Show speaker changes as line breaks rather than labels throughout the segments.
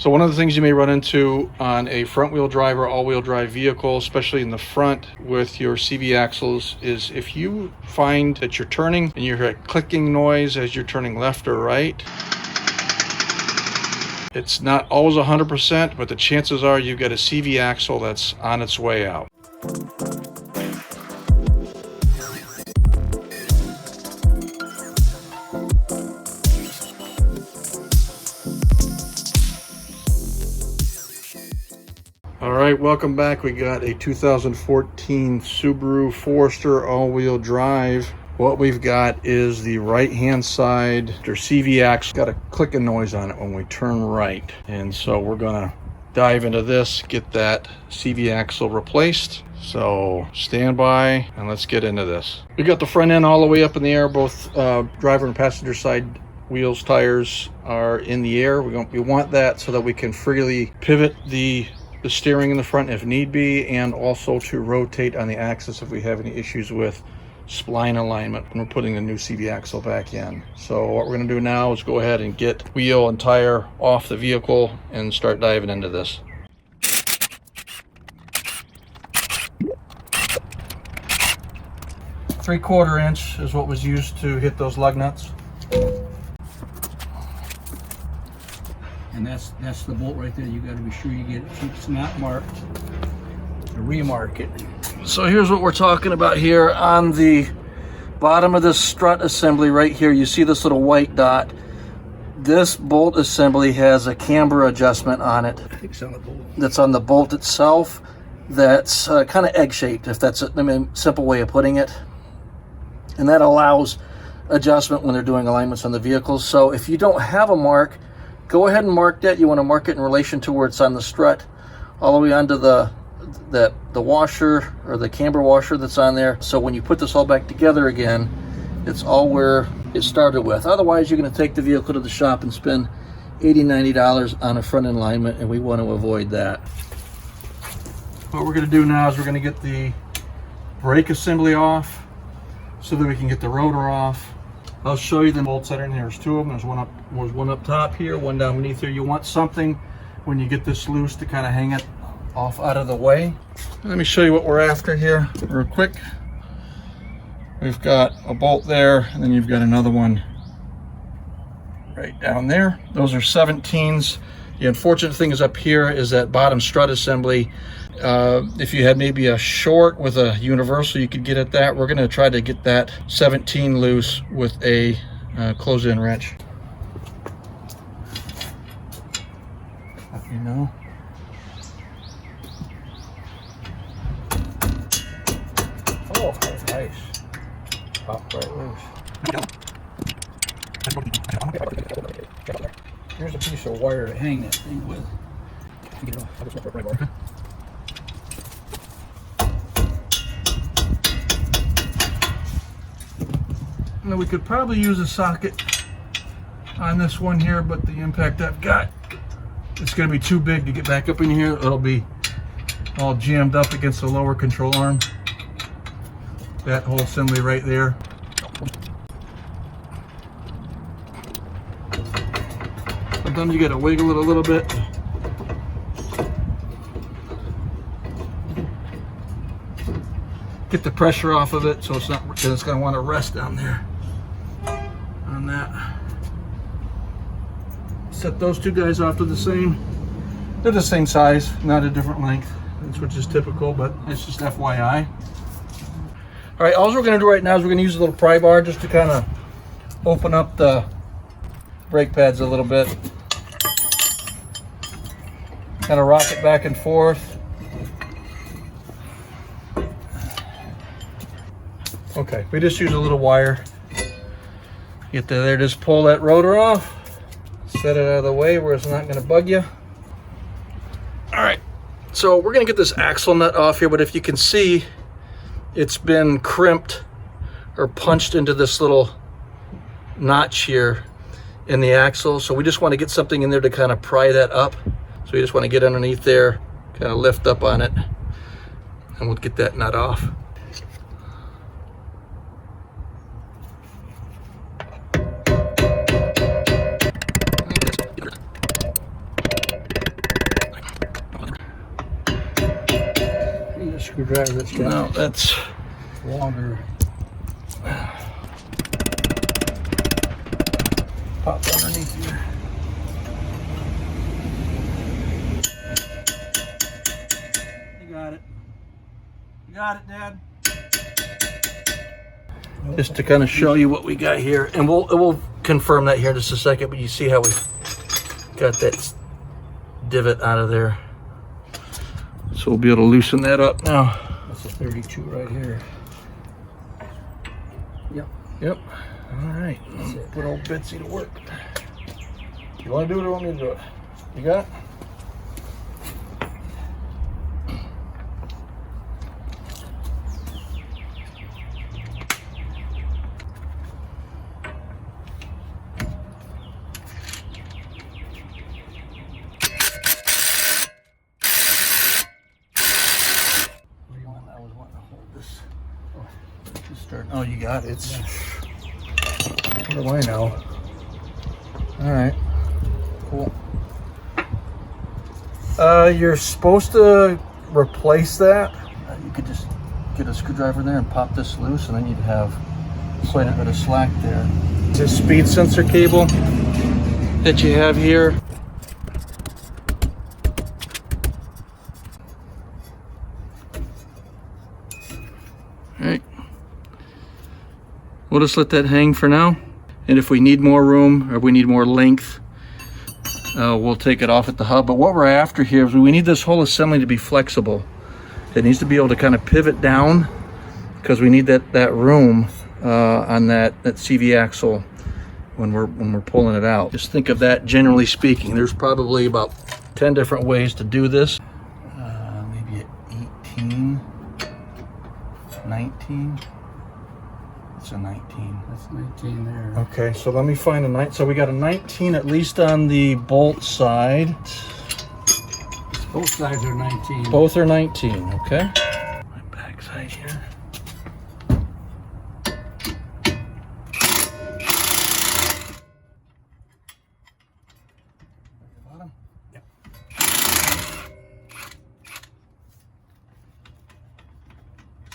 So one of the things you may run into on a front-wheel drive or all-wheel drive vehicle, especially in the front with your CV axles, is if you find that you're turning and you hear a clicking noise as you're turning left or right. It's not always 100%, but the chances are you've got a CV axle that's on its way out. All right, welcome back. We got a 2014 Subaru Forester all-wheel drive. What we've got is the right-hand side, their CV axle got a clicking noise on it when we turn right. And so we're gonna dive into this, get that CV axle replaced. So stand by and let's get into this. We got the front end all the way up in the air. Both driver and passenger side wheels, tires are in the air. We want that so that we can freely pivot the steering in the front if need be, and also to rotate on the axis if we have any issues with spline alignment when we're putting the new CV axle back in. So what we're going to do now is go ahead and get wheel and tire off the vehicle and start diving into this. Three-quarter inch is what was used to hit those lug nuts.
And that's the bolt right there. You got to be sure you get it. If it's not marked, remark it.
So here's what we're talking about here. On the bottom of this strut assembly right here, you see this little white dot. This bolt assembly has a camber adjustment on it.
It's on the bolt.
That's on the bolt itself. That's kind of egg-shaped, if that's a simple way of putting it. And that allows adjustment when they're doing alignments on the vehicles. So if you don't have a mark, go ahead and mark that. You want to mark it in relation to where it's on the strut, all the way onto the washer or the camber washer that's on there. So when you put this all back together again, it's all where it started with. Otherwise, you're going to take the vehicle to the shop and spend $80, $90 on a front end alignment, and we want to avoid that. What we're going to do now is we're going to get the brake assembly off so that we can get the rotor off. I'll show you the bolts that are in there. There's two of them. There's one up top here, one down beneath here. You want something when you get this loose to kind of hang it off out of the way. Let me show you what we're after here real quick. We've got a bolt there, and then you've got another one right down there. Those are 17s. The unfortunate thing is up here is that bottom strut assembly. If you had maybe a short with a universal, you could get at that. We're going to try to get that 17 loose with a close-in wrench. You know. Oh, that's nice. Pop right loose.
Here's a piece of wire to hang that thing with. Get it off. I'll just rip it right off.
Now we could probably use a socket on this one here, but the impact I've got, it's going to be too big to get back up in here. It'll be all jammed up against the lower control arm. That whole assembly right there. Sometimes you got to wiggle it a little bit. Get the pressure off of it so it's not, because it's going to want to rest down there on that. Set those two guys off to the same. They're the same size, not a different length, which is typical, but it's just FYI. All right, all we're going to do right now is we're going to use a little pry bar just to kind of open up the brake pads a little bit. Kind of rock it back and forth. Okay, we just use a little wire. Get there, just pull that rotor off. Set it out of the way where it's not going to bug you. All right, so we're going to get this axle nut off here, but if you can see, it's been crimped or punched into this little notch here in the axle. So we just want to get something in there to kind of pry that up. So you just want to get underneath there, kind of lift up on it, and we'll get that nut off.
screwdriver that's got
No, that's
longer.
pop underneath here.
You got it. You got it, Dad.
Just to kind of show you what we got here, and we'll confirm that here in just a second. But you see how we got that divot out of there, so we'll be able to loosen that up now.
That's a 32 right here. Yep.
Yep. All right. Let's put old Bitsy to work. You want to do it or want me to do it? You got it? Oh, you got it. It's, what do I know? All right, cool. You're supposed to replace that. You could just get a screwdriver in there and pop this loose, and then you'd have quite a bit of slack there. This speed sensor cable that you have here. All right. We'll just let that hang for now. And if we need more room or we need more length, we'll take it off at the hub. But what we're after here is we need this whole assembly to be flexible. It needs to be able to kind of pivot down because we need that room on that CV axle when we're pulling it out. Just think of that generally speaking. There's probably about 10 different ways to do this. Maybe at 18, 19. It's a 19.
That's 19 there.
Okay, so let me find a 9. So we got a 19 at least on the bolt side.
Both sides are 19.
Both are 19, okay. My back side here. Bottom? Yep.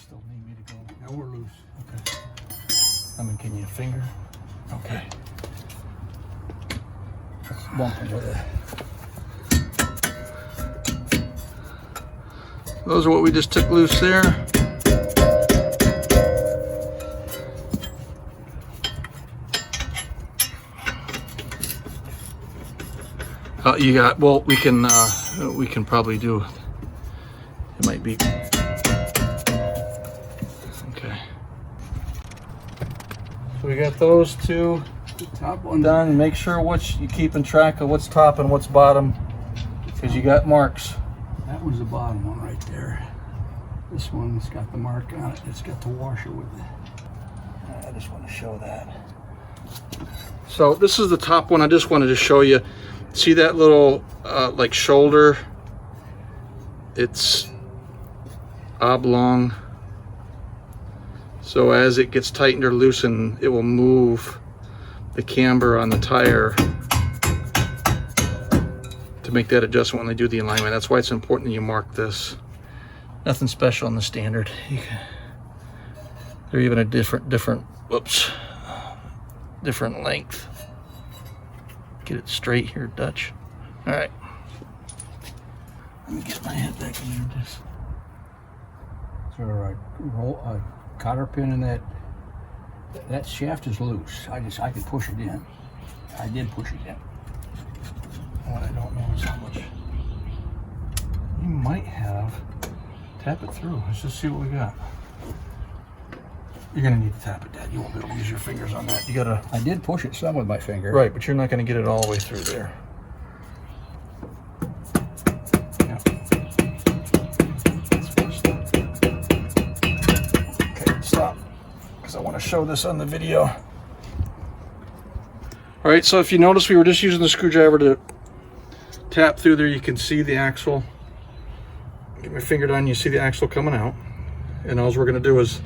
Still need me to go.
Now we're loose.
Okay. I mean, can you finger? Okay.
Bumping with it.
Those are what we just took loose there. You got, well, we can probably do, it might be, okay. So we got those two
Top one
done. Make sure you're keeping track of what's top and what's bottom, because you got marks.
That was the bottom one right there. This one's got the mark on it. It's got the washer with it.
I just want to show that. So this is the top one. I just wanted to show you. See that little like shoulder? It's oblong. So as it gets tightened or loosened, it will move the camber on the tire to make that adjustment when they do the alignment. That's why it's important that you mark this. Nothing special in the standard. They're even a different length. Get it straight here, Dutch. All right. Let me get my head back in there. Just.
So a cotter pin in that shaft is loose. I could push it in. I did push it in.
What I don't know is how much you might have. Tap it through. Let's just see what we got. You're gonna need to tap it, Dad. You won't be able to use your fingers on that. You gotta.
I did push it some with my finger.
Right, but you're not gonna get it all the way through there. Yeah. Okay, stop. Because I want to show this on the video. All right, so if you notice, we were just using the screwdriver to tap through there. You can see the axle. Get my finger down, you see the axle coming out. And all we're gonna do is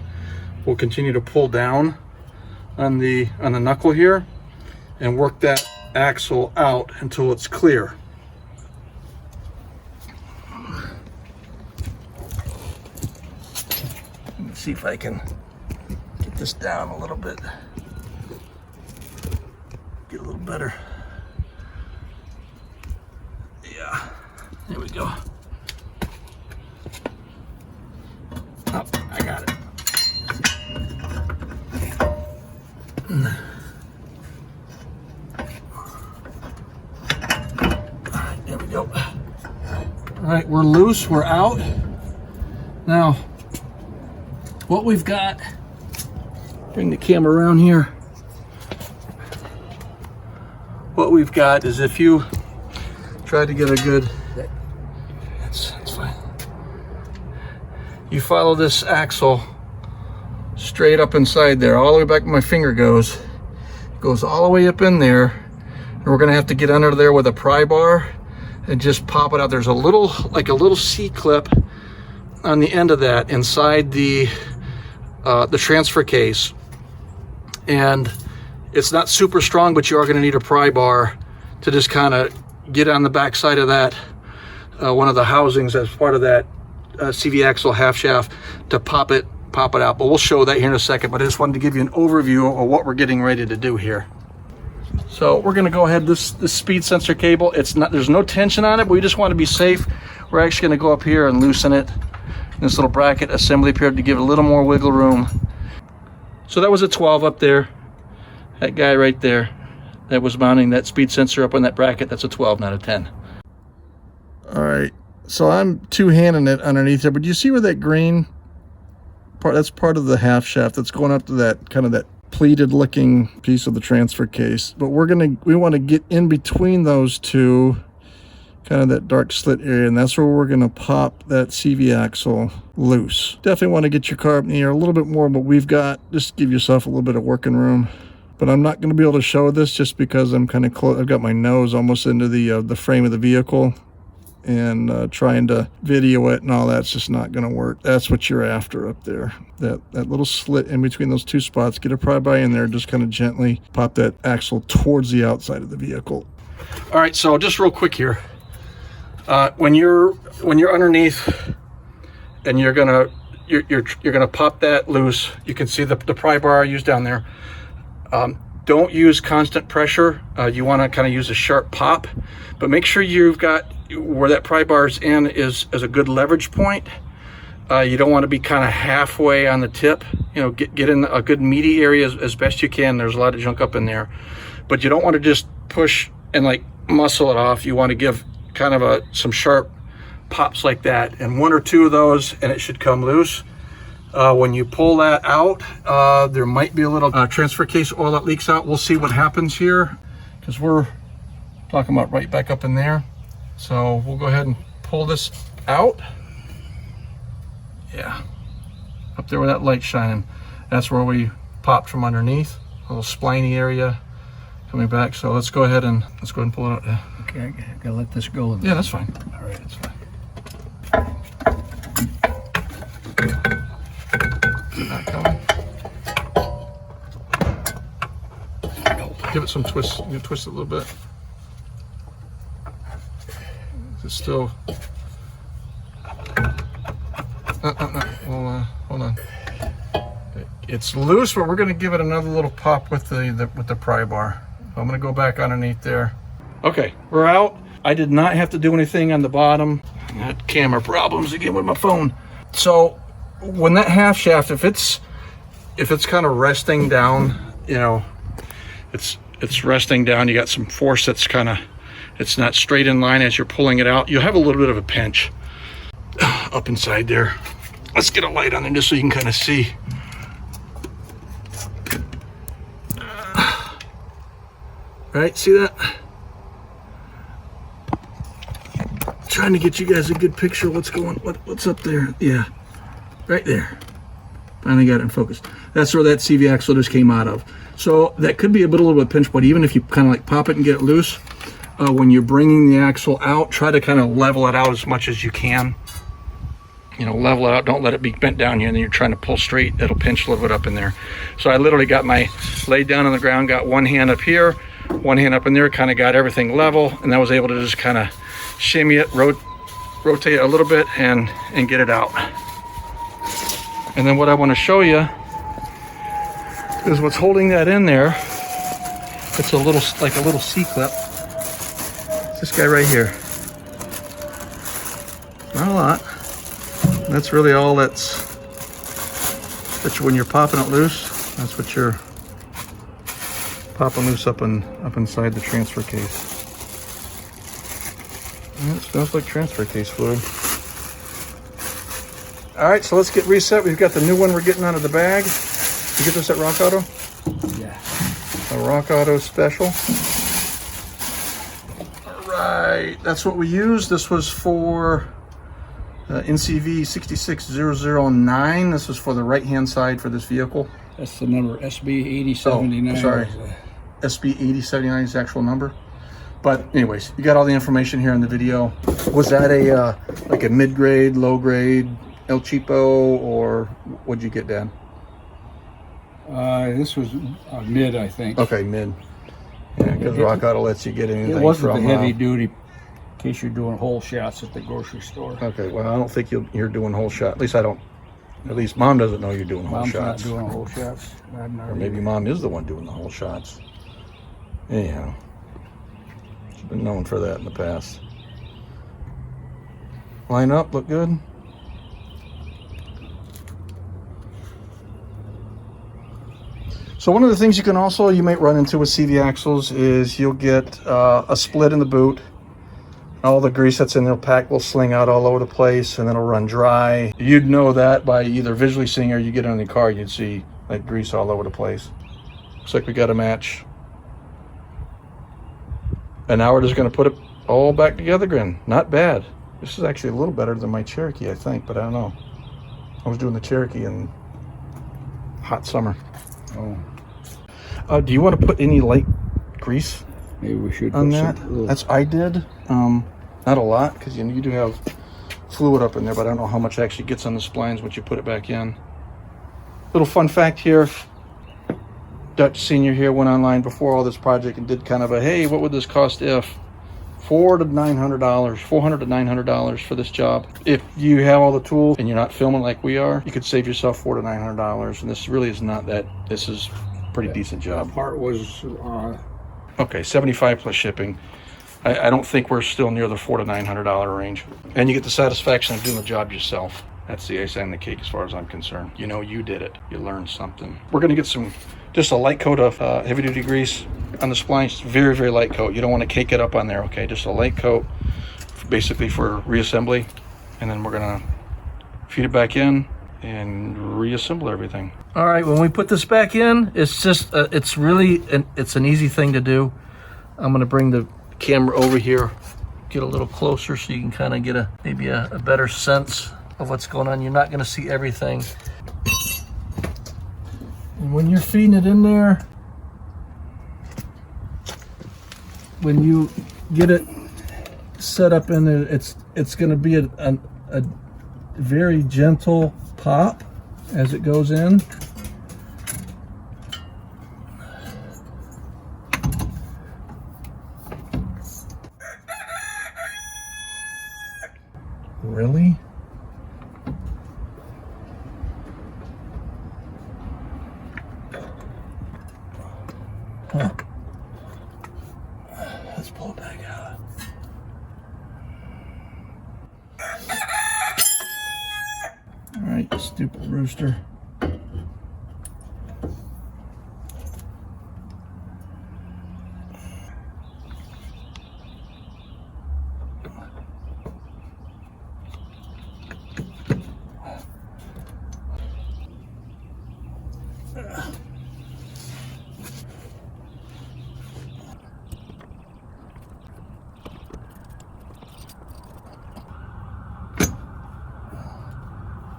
we'll continue to pull down on the knuckle here and work that axle out until it's clear. see if I can get this down a little bit. Get a little better. Yeah, there we go. Oh, I got it. Alright, there we go. Alright, we're loose, we're out. Now, what we've got, bring the camera around here. What we've got is, if you try to get a good, that's fine. You follow this axle straight up inside there, all the way back where my finger goes. It goes all the way up in there, and we're gonna have to get under there with a pry bar and just pop it out. There's a little, like a little C-clip on the end of that inside the transfer case, and it's not super strong, but you are going to need a pry bar to just kind of get on the back side of that, one of the housings as part of that CV axle half shaft, to pop it out. But we'll show that here in a second. But I just wanted to give you an overview of what we're getting ready to do here. So we're going to go ahead, this speed sensor cable, there's no tension on it, but we just want to be safe. We're actually going to go up here and loosen it, this little bracket assembly period, to give it a little more wiggle room. So that was a 12 up there. That guy right there that was mounting that speed sensor up on that bracket, that's a 12, not a 10. All right, so I'm two-handing it underneath there, but do you see where that green part, that's part of the half shaft that's going up to that kind of that pleated looking piece of the transfer case. But we want to get in between those two, kind of that dark slit area, and that's where we're going to pop that CV axle loose. Definitely want to get your car up in the air a little bit more, but we've got, just give yourself a little bit of working room. But I'm not going to be able to show this just because I'm kind of close. I've got my nose almost into the frame of the vehicle, and trying to video it and all that's just not going to work. That's what you're after up there. That little slit in between those two spots. Get a pry bar in there, just kind of gently pop that axle towards the outside of the vehicle. All right, so just real quick here. When you're underneath and you're gonna pop that loose, you can see the pry bar I used down there. Don't use constant pressure. You want to kind of use a sharp pop, but make sure you've got where that pry bar's in is a good leverage point. You don't want to be kind of halfway on the tip. You know, get in a good meaty area as best you can. There's a lot of junk up in there, but you don't want to just push and like muscle it off. You want to give kind of some sharp pops like that, and one or two of those and it should come loose. When you pull that out, there might be a little transfer case oil that leaks out. We'll see what happens here, because we're talking about right back up in there. So we'll go ahead and pull this out. Yeah, up there where that light's shining, that's where we popped from underneath, a little spliney area coming back. So let's go ahead and pull it out. Yeah.
Okay, I gotta let this go.
Yeah, that's fine.
All right, that's fine.
Not coming. Give it some twist. You can twist it a little bit. It's still. No. Well, hold on. It's loose, but we're going to give it another little pop with the pry bar. I'm going to go back underneath there. Okay, we're out. I did not have to do anything on the bottom. I had camera problems again with my phone. So when that half shaft, if it's kind of resting down, you know, it's resting down, you got some force that's kind of, it's not straight in line as you're pulling it out, you'll have a little bit of a pinch up inside there. Let's get a light on there just so you can kind of see. Right, see that? Trying to get you guys a good picture of what's up there. Yeah, right there. Finally got it in focus. That's where that CV axle just came out of. So that could be a little bit of a pinch, but even if you kind of like pop it and get it loose, when you're bringing the axle out, try to kind of level it out as much as you can. You know, level it out. Don't let it be bent down here, and then you're trying to pull straight. It'll pinch a little bit up in there. So I literally got laid down on the ground, got one hand up here, one hand up in there, kind of got everything level, and I was able to just kind of shimmy it, rotate it a little bit, and get it out. And then what I want to show you is what's holding that in there. It's a little, like a little C-clip. It's this guy right here. Not a lot. And that's really all that's when you're popping it loose. That's what you're popping loose up inside the transfer case. And it smells like transfer case fluid. All right, so let's get reset. We've got the new one we're getting out of the bag. You get this at Rock Auto?
Yeah.
A Rock Auto special. All right, that's what we used. This was for NCV 66009. This was for the right-hand side for this vehicle.
That's the number, SB 8079.
Oh, sorry. SB 8079 is the actual number. But anyways, you got all the information here in the video. Was that a like a mid-grade, low-grade, El Cheapo, or what'd you get, Dad?
This was mid, I think.
Okay, mid. Yeah, because Rock Auto lets you get anything.
It wasn't
from
the heavy duty, in case you're doing whole shots at the grocery store.
Okay, well, I don't think you're doing whole shot. At least I don't. At least Mom doesn't know you're doing whole
Mom's
shots.
not doing whole shots.
Or maybe Mom is the one doing the whole shots. Anyhow, she's been known for that in the past. Line up, look good. So one of the things you might run into with CV axles is you'll get a split in the boot. All the grease that's in the pack will sling out all over the place and then it'll run dry. You'd know that by either visually seeing or you get in the car, you'd see like grease all over the place. Looks like we got a match. And now we're just gonna put it all back together again. Not bad. This is actually a little better than my Cherokee, I think, but I don't know. I was doing the Cherokee in hot summer.
Oh.
Do you want to put any light grease
Maybe we should
on
put
that? That's I did. Not a lot, because you do have fluid up in there, but I don't know how much actually gets on the splines once you put it back in. Little fun fact here. Dutch Senior here went online before all this project and did kind of a, hey, what would this cost if? $400 to $900 for this job. If you have all the tools and you're not filming like we are, you could save yourself $400 to $900. And this really is not that. This is a pretty decent job.
That part was
okay, $75 plus shipping. I don't think we're still near the $400 to $900 range. And you get the satisfaction of doing the job yourself. That's the icing on the cake as far as I'm concerned. You know you did it. You learned something. We're gonna get just a light coat of heavy duty grease on the splines. Very, very light coat. You don't want to cake it up on there, okay? Just a light coat, basically for reassembly. And then we're gonna feed it back in and reassemble everything. All right, when we put this back in, it's just, it's an easy thing to do. I'm gonna bring the camera over here, get a little closer so you can kind of get maybe a better sense of what's going on. You're not gonna see everything. And when you're feeding it in there, when you get it set up in there, it's going to be a very gentle pop as it goes in. Really? Huh. Let's pull it back out. All right, you stupid rooster.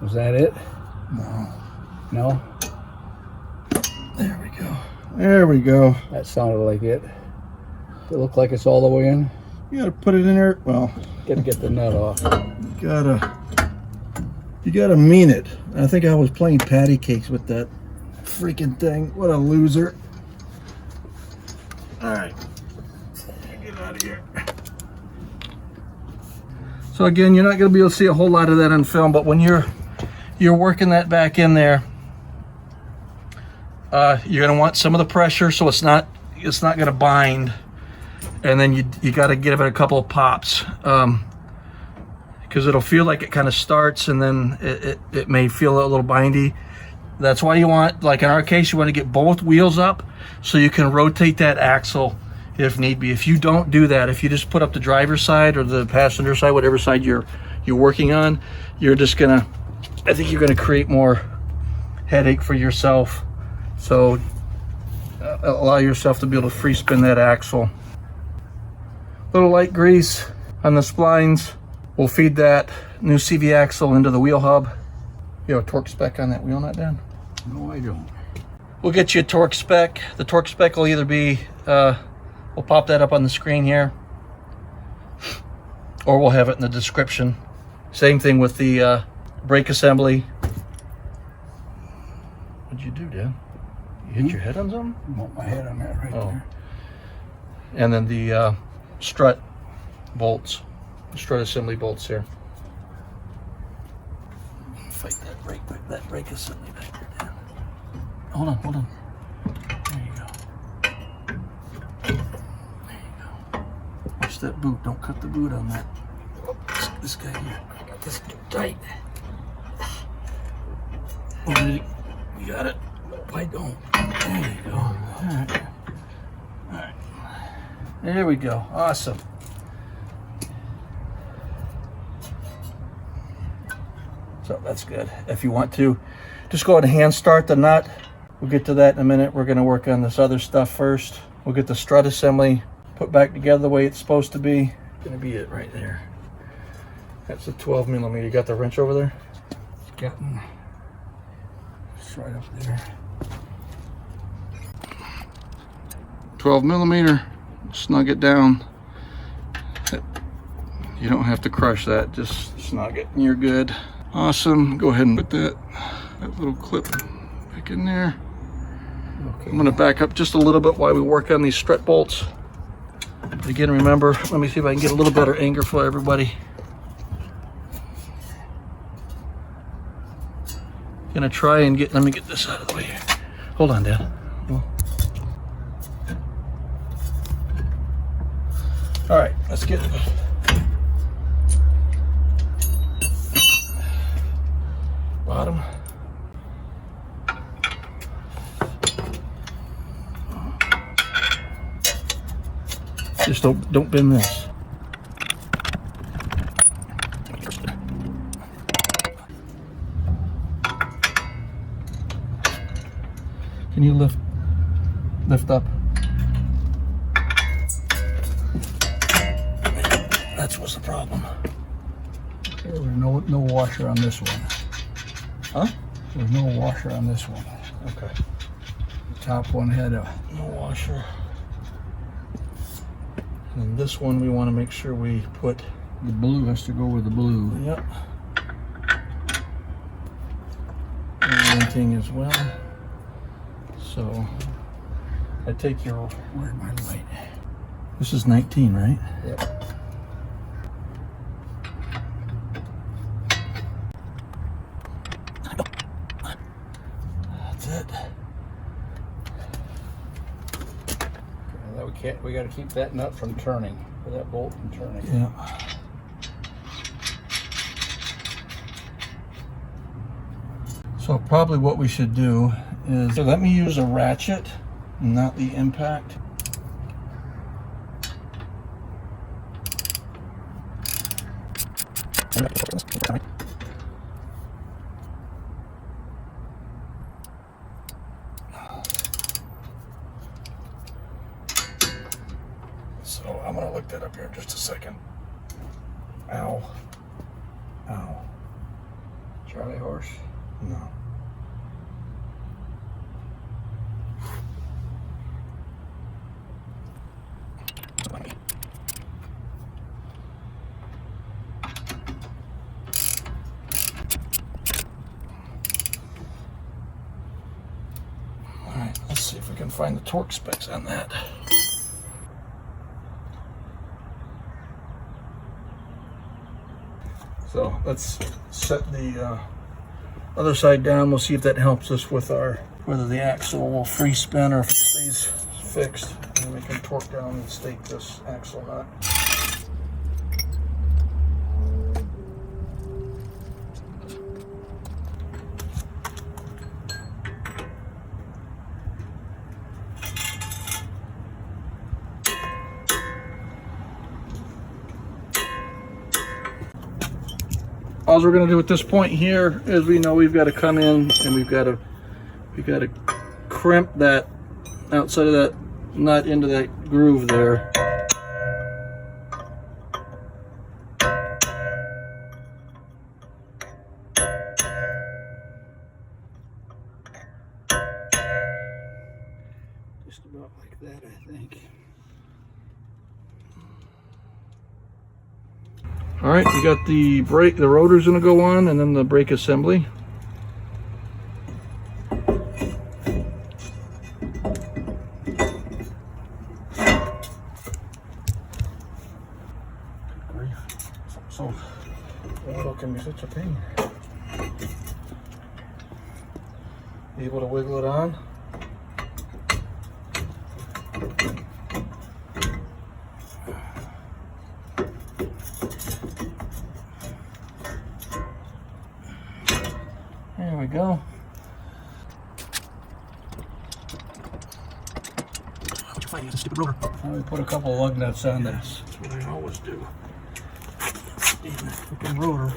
Was that it?
No.
No?
There we go. There we go.
That sounded like it. Does it look like it's all the way in?
You gotta put it in there. Well,
Gotta get the nut off.
You gotta mean it. I think I was playing patty cakes with that freaking thing. What a loser. All right. Get out of here. So again, you're not gonna be able to see a whole lot of that on film, but when you you're working that back in there, you're going to want some of the pressure so it's not going to bind, and then you got to give it a couple of pops, because it'll feel like it kind of starts and then it may feel a little bindy. That's why you want, like in our case, you want to get both wheels up so you can rotate that axle if need be. If you don't do that, if you just put up the driver's side or the passenger side, whatever side you're working on, you're just gonna, I think you're gonna create more headache for yourself. So allow yourself to be able to free spin that axle. Little light grease on the splines. We'll feed that new CV axle into the wheel hub. You have a torque spec on that wheel nut, Dan?
No, I don't.
We'll get you a torque spec. The torque spec will either be, we'll pop that up on the screen here, or we'll have it in the description. Same thing with the brake assembly. What'd you do, Dan? You hit your head on something?
I want my head on that right there.
And then the strut bolts, strut assembly bolts here. Fight that brake assembly back there, Dan. Hold on. There you go. There you go. Watch that boot. Don't cut the boot on that. This guy here. I got this tight. You got it? I don't. There you go. All right. There we go. Awesome. So that's good. If you want to, just go ahead and hand start the nut. We'll get to that in a minute. We're going to work on this other stuff first. We'll get the strut assembly put back together the way it's supposed to be. Going to be it right there. That's a 12 millimeter. You got the wrench over there?
Got one. It's right up there.
12 millimeter. Snug it down. You don't have to crush that. Just snug it and you're good. Awesome. Go ahead and put that little clip back in there. Okay. I'm going to back up just a little bit while we work on these strut bolts. But again, remember, let me see if I can get a little better angle for everybody. Gonna try and let me get this out of the way here. Hold on, Dad. All right, let's get it. Bottom. Just don't bend this. Can you lift up? That's what's the problem.
There was no washer on this one.
Huh?
There's no washer on this one.
Okay.
The top one had a
no washer. And then this one we want to make sure we put
the blue has to go with the blue.
Yep. And venting as well. So I take your,
where's my light?
This is 19, right?
Yep.
That's it.
We got to keep that nut from turning, or that bolt from turning.
Yeah. So probably what we should do is, let me use a ratchet, not the impact. So I'm gonna look that up here in just a second. Ow. Ow.
Charlie horse?
No. All right, let's see if we can find the torque specs on that. So let's set the Other side down, we'll see if that helps us with our, whether the axle will free spin or if it stays fixed. And we can torque down and stake this axle nut. All we're going to do at this point here is we know we've got to come in and we've got to crimp that outside of that nut into that groove there. Just about like that, I think. All right, we got the brake, the rotor's gonna go on, and then the brake assembly. So, oil can be such a pain. Be able to wiggle it on. There we go. What you find is a stupid rotor.
We put a couple of lug nuts on this.
That's what I always do. Even the freaking rotor,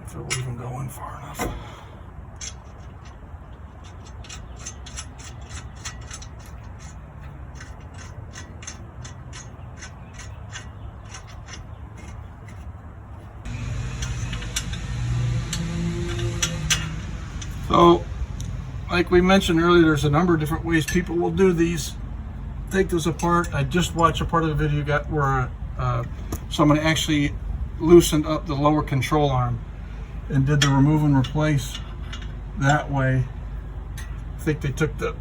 if it will even go in far enough. So, like we mentioned earlier, there's a number of different ways people will do these. Take this apart. I just watched a part of the video you got where someone actually loosened up the lower control arm and did the remove and replace that way. I think they took the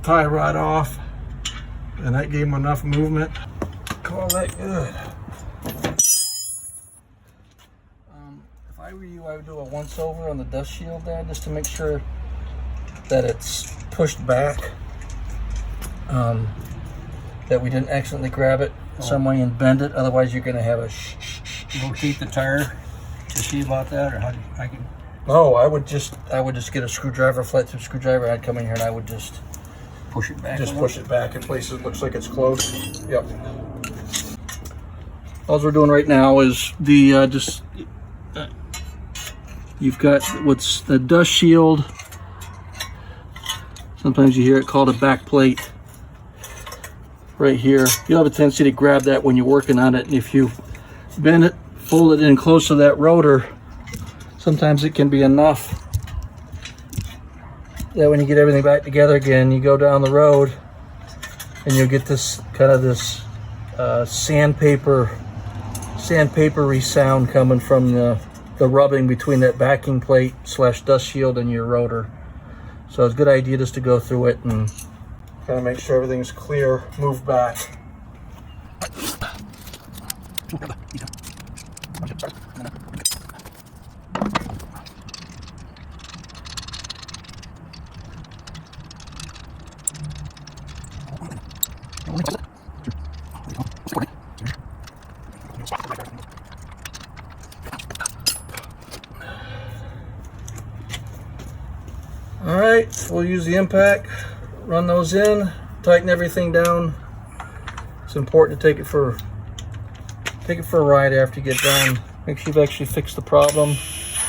tie rod off and that gave them enough movement. Call that good. If I were you, I would do a once over on the dust shield there just to make sure that it's pushed back, that we didn't accidentally grab it some way and bend it. Otherwise you're going to have a
Rotate the tire to see about that, or how do I can?
No, I would just get a screwdriver, flat tip screwdriver. I'd come in here and I would just
Push it back.
Just push it back in places it looks like it's close. Yep. All we're doing right now is the you've got what's the dust shield. Sometimes you hear it called a back plate. Right here, you'll have a tendency to grab that when you're working on it, and if you bend it, fold it in close to that rotor, sometimes it can be enough that when you get everything back together again, you go down the road and you'll get this kind of this sandpapery sound coming from the rubbing between that backing plate / dust shield and your rotor. So it's a good idea just to go through it and kind of make sure everything's clear, move back. All right, we'll use the impact, run those in, tighten everything down. It's important to take it for a ride after you get done. Make sure you've actually fixed the problem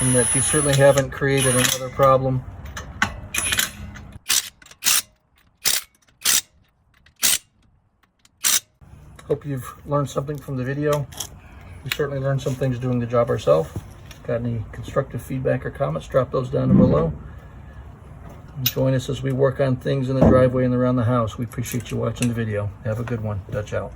and that you certainly haven't created another problem. Hope you've learned something from the video. We certainly learned some things doing the job ourselves. Got any constructive feedback or comments, drop those down below. Join us as we work on things in the driveway and around the house. We appreciate you watching the video. Have a good one. Dutch out.